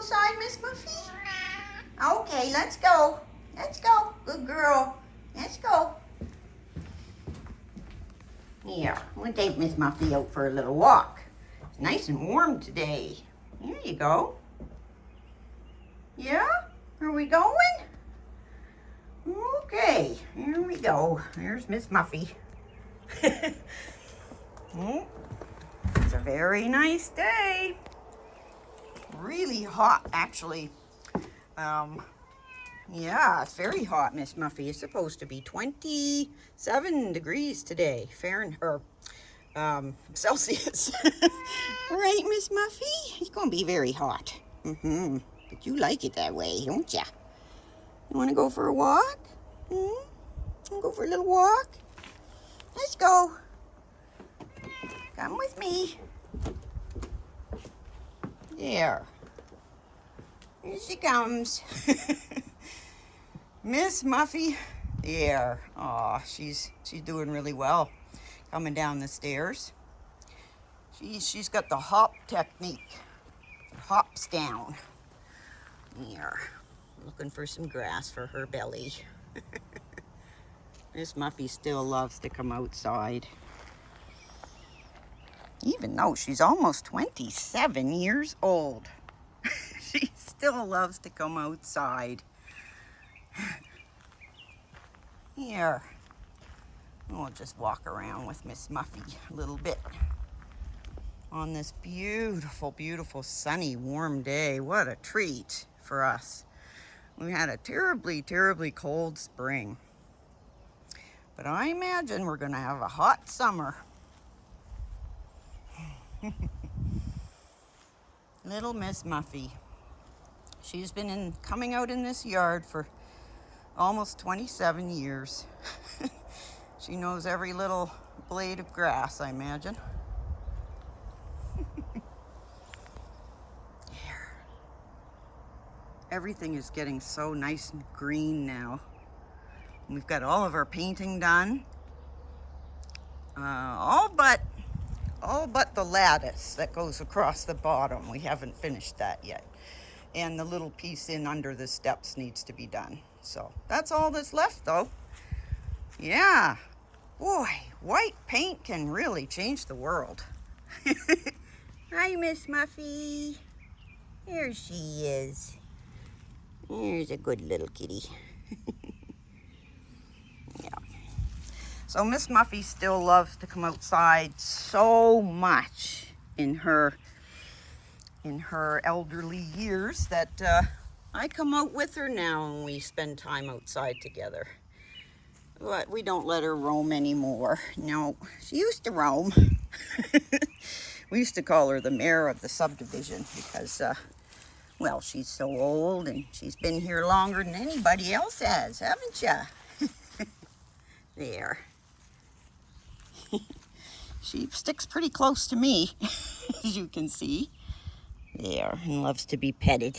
outside, Miss Muffy? Okay, let's go. Let's go. Good girl. Let's go. Yeah, I'm going to take Miss Muffy out for a little walk. It's nice and warm today. There you go. Yeah? Are we going? Okay, here we go. There's Miss Muffy. It's a very nice day. Really hot, actually. Yeah, it's very hot, Miss Muffy. It's supposed to be 27 degrees today, Fahrenheit, or Celsius. Right, Miss Muffy? It's going to be very hot. But you like it that way, don't ya? You want to go for a walk? Go for a little walk? Let's go. Come with me. There. Here she comes. Miss Muffy. There. Oh, she's doing really well. Coming down the stairs. She's got the hop technique. Hops down. There. Looking for some grass for her belly. Miss Muffy still loves to come outside. Even though she's almost 27 years old. She still loves to come outside. Here. We'll just walk around with Miss Muffy a little bit. On this beautiful, beautiful, sunny, warm day. What a treat for us. We had a terribly, terribly cold spring. But I imagine we're going to have a hot summer. Little Miss Muffy. She's been coming out in this yard for almost 27 years. She knows every little blade of grass, I imagine. There. Everything is getting so nice and green now. We've got all of our painting done. All but the lattice that goes across the bottom. We haven't finished that yet. And the little piece in under the steps needs to be done. So that's all that's left though. Yeah. Boy, white paint can really change the world. Hi, Miss Muffy. There she is. Here's a good little kitty. Yeah. So Miss Muffy still loves to come outside so much in her elderly years that I come out with her now and we spend time outside together. But we don't let her roam anymore. No, she used to roam. We used to call her the mayor of the subdivision because, well, she's so old and she's been here longer than anybody else has, haven't ya? There. She sticks pretty close to me, as you can see. There, and loves to be petted.